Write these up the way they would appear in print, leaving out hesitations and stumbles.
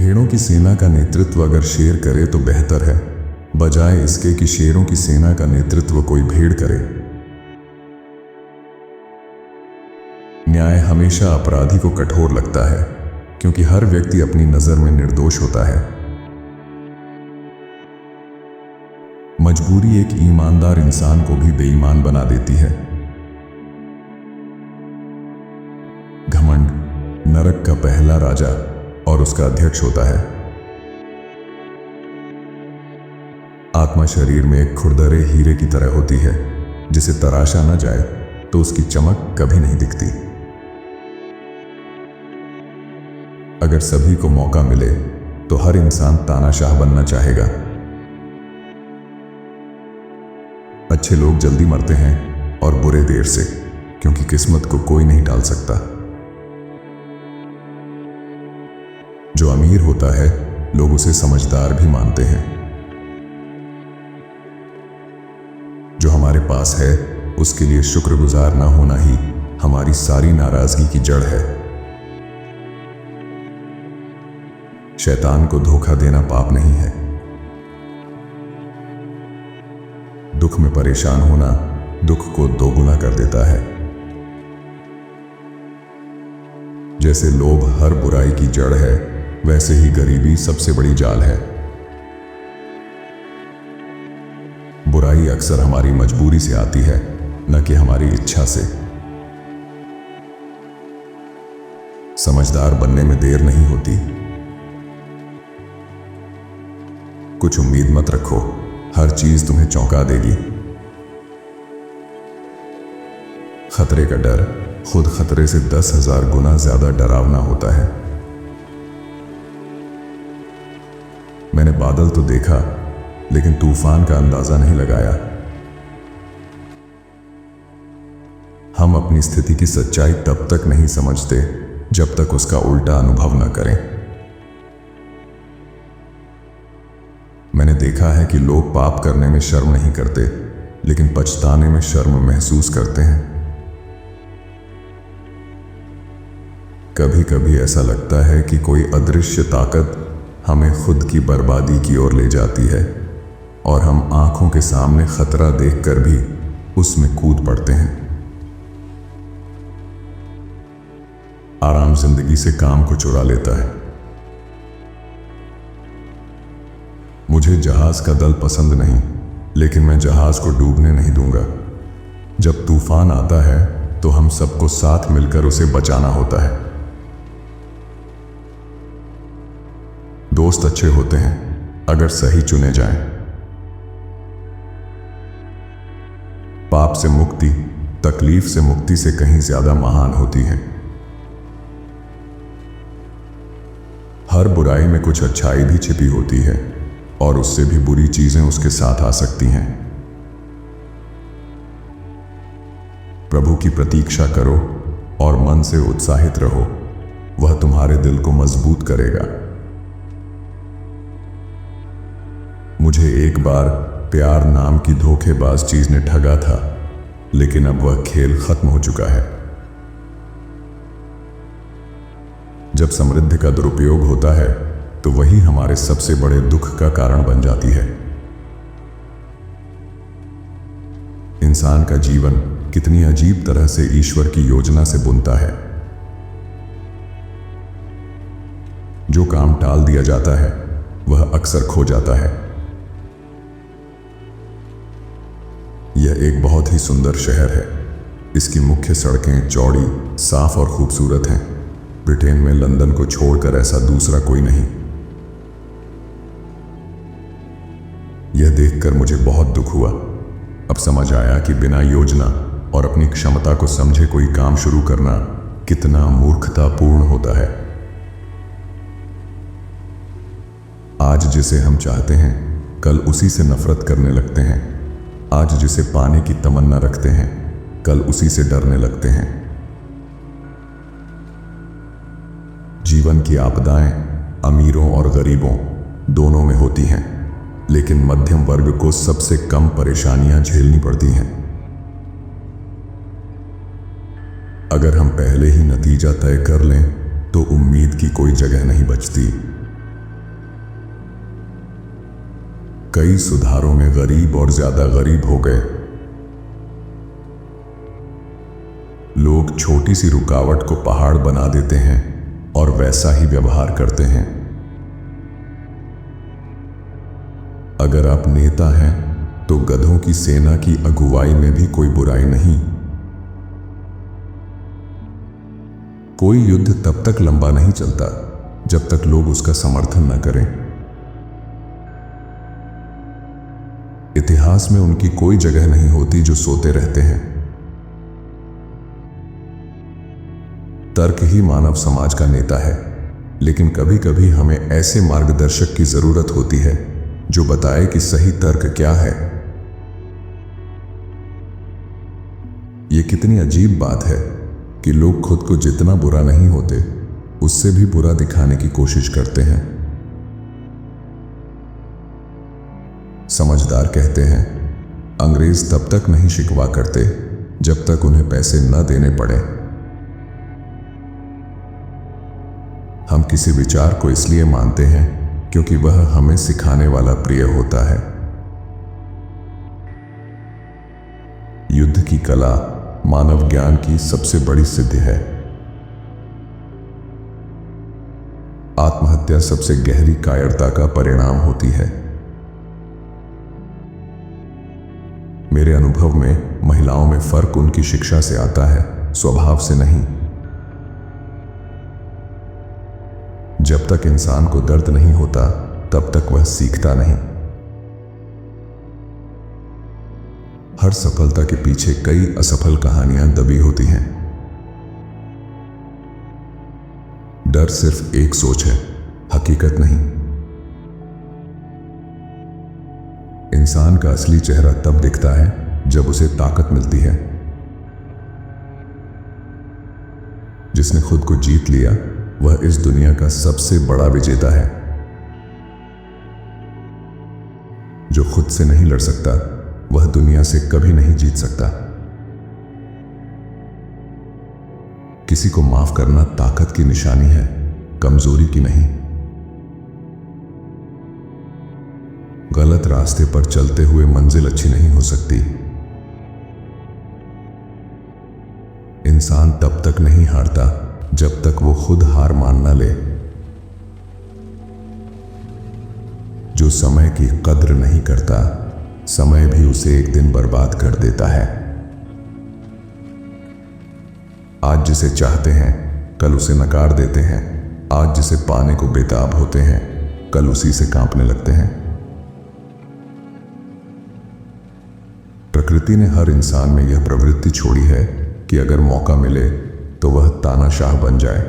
भेड़ों की सेना का नेतृत्व अगर शेर करे तो बेहतर है, बजाय इसके कि शेरों की सेना का नेतृत्व कोई भेड़ करे। न्याय हमेशा अपराधी को कठोर लगता है, क्योंकि हर व्यक्ति अपनी नजर में निर्दोष होता है। मजबूरी एक ईमानदार इंसान को भी बेईमान बना देती है। घमंड नरक का पहला राजा और उसका अध्यक्ष होता है। आत्मा शरीर में एक खुरदरे हीरे की तरह होती है, जिसे तराशा न जाए तो उसकी चमक कभी नहीं दिखती। अगर सभी को मौका मिले तो हर इंसान तानाशाह बनना चाहेगा। अच्छे लोग जल्दी मरते हैं और बुरे देर से, क्योंकि किस्मत को कोई नहीं टाल सकता। जो अमीर होता है लोग उसे समझदार भी मानते हैं। जो हमारे पास है उसके लिए शुक्रगुजार ना होना ही हमारी सारी नाराजगी की जड़ है। शैतान को धोखा देना पाप नहीं है। दुख में परेशान होना दुख को दोगुना कर देता है। जैसे लोभ हर बुराई की जड़ है, वैसे ही गरीबी सबसे बड़ी जाल है। बुराई अक्सर हमारी मजबूरी से आती है, न कि हमारी इच्छा से। समझदार बनने में देर नहीं होती। कुछ उम्मीद मत रखो, हर चीज तुम्हें चौंका देगी। खतरे का डर खुद खतरे से 10,000 गुना ज्यादा डरावना होता है। मैंने बादल तो देखा, लेकिन तूफान का अंदाजा नहीं लगाया। हम अपनी स्थिति की सच्चाई तब तक नहीं समझते जब तक उसका उल्टा अनुभव न करें। मैंने देखा है कि लोग पाप करने में शर्म नहीं करते, लेकिन पछताने में शर्म महसूस करते हैं। कभी कभी ऐसा लगता है कि कोई अदृश्य ताकत हमें खुद की बर्बादी की ओर ले जाती है, और हम आंखों के सामने खतरा देखकर भी उसमें कूद पड़ते हैं। आराम जिंदगी से काम को चुरा लेता है। मुझे जहाज का दल पसंद नहीं, लेकिन मैं जहाज को डूबने नहीं दूंगा। जब तूफान आता है तो हम सबको साथ मिलकर उसे बचाना होता है। दोस्त अच्छे होते हैं अगर सही चुने जाएं। पाप से मुक्ति तकलीफ से मुक्ति से कहीं ज्यादा महान होती है। हर बुराई में कुछ अच्छाई भी छिपी होती है, और उससे भी बुरी चीजें उसके साथ आ सकती हैं। प्रभु की प्रतीक्षा करो और मन से उत्साहित रहो, वह तुम्हारे दिल को मजबूत करेगा। मुझे एक बार प्यार नाम की धोखेबाज चीज ने ठगा था, लेकिन अब वह खेल खत्म हो चुका है। जब समृद्धि का दुरुपयोग होता है तो वही हमारे सबसे बड़े दुख का कारण बन जाती है। इंसान का जीवन कितनी अजीब तरह से ईश्वर की योजना से बुनता है। जो काम टाल दिया जाता है वह अक्सर खो जाता है। यह एक बहुत ही सुंदर शहर है। इसकी मुख्य सड़कें चौड़ी, साफ और खूबसूरत हैं। ब्रिटेन में लंदन को छोड़कर ऐसा दूसरा कोई नहीं। यह देखकर मुझे बहुत दुख हुआ। अब समझ आया कि बिना योजना और अपनी क्षमता को समझे कोई काम शुरू करना कितना मूर्खतापूर्ण होता है। आज जिसे हम चाहते हैं कल उसी से नफरत करने लगते हैं। आज जिसे पाने की तमन्ना रखते हैं कल उसी से डरने लगते हैं। जीवन की आपदाएं अमीरों और गरीबों दोनों में होती हैं, लेकिन मध्यम वर्ग को सबसे कम परेशानियां झेलनी पड़ती हैं। अगर हम पहले ही नतीजा तय कर लें तो उम्मीद की कोई जगह नहीं बचती। कई सुधारों में गरीब और ज्यादा गरीब हो गए। लोग छोटी सी रुकावट को पहाड़ बना देते हैं और वैसा ही व्यवहार करते हैं। अगर आप नेता हैं तो गधों की सेना की अगुवाई में भी कोई बुराई नहीं। कोई युद्ध तब तक लंबा नहीं चलता जब तक लोग उसका समर्थन न करें। इतिहास में उनकी कोई जगह नहीं होती जो सोते रहते हैं। तर्क ही मानव समाज का नेता है, लेकिन कभी कभी हमें ऐसे मार्गदर्शक की जरूरत होती है जो बताए कि सही तर्क क्या है। यह कितनी अजीब बात है कि लोग खुद को जितना बुरा नहीं होते उससे भी बुरा दिखाने की कोशिश करते हैं। समझदार कहते हैं, अंग्रेज तब तक नहीं शिकवा करते जब तक उन्हें पैसे न देने पड़े। हम किसी विचार को इसलिए मानते हैं क्योंकि वह हमें सिखाने वाला प्रिय होता है। युद्ध की कला मानव ज्ञान की सबसे बड़ी सिद्धि है। आत्महत्या सबसे गहरी कायरता का परिणाम होती है। मेरे अनुभव में महिलाओं में फर्क उनकी शिक्षा से आता है, स्वभाव से नहीं। जब तक इंसान को दर्द नहीं होता तब तक वह सीखता नहीं। हर सफलता के पीछे कई असफल कहानियां दबी होती हैं। डर सिर्फ एक सोच है, हकीकत नहीं। इंसान का असली चेहरा तब दिखता है जब उसे ताकत मिलती है। जिसने खुद को जीत लिया वह इस दुनिया का सबसे बड़ा विजेता है। जो खुद से नहीं लड़ सकता वह दुनिया से कभी नहीं जीत सकता। किसी को माफ करना ताकत की निशानी है, कमजोरी की नहीं। गलत रास्ते पर चलते हुए मंजिल अच्छी नहीं हो सकती। इंसान तब तक नहीं हारता जब तक वो खुद हार मान न ले। जो समय की कद्र नहीं करता, समय भी उसे एक दिन बर्बाद कर देता है। आज जिसे चाहते हैं कल उसे नकार देते हैं। आज जिसे पाने को बेताब होते हैं कल उसी से कांपने लगते हैं। प्रकृति ने हर इंसान में यह प्रवृत्ति छोड़ी है कि अगर मौका मिले तो वह तानाशाह बन जाए।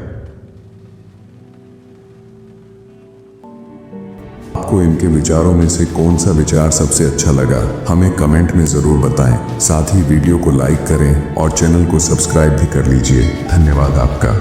आपको इनके विचारों में से कौन सा विचार सबसे अच्छा लगा हमें कमेंट में जरूर बताएं। साथ ही वीडियो को लाइक करें और चैनल को सब्सक्राइब भी कर लीजिए। धन्यवाद आपका।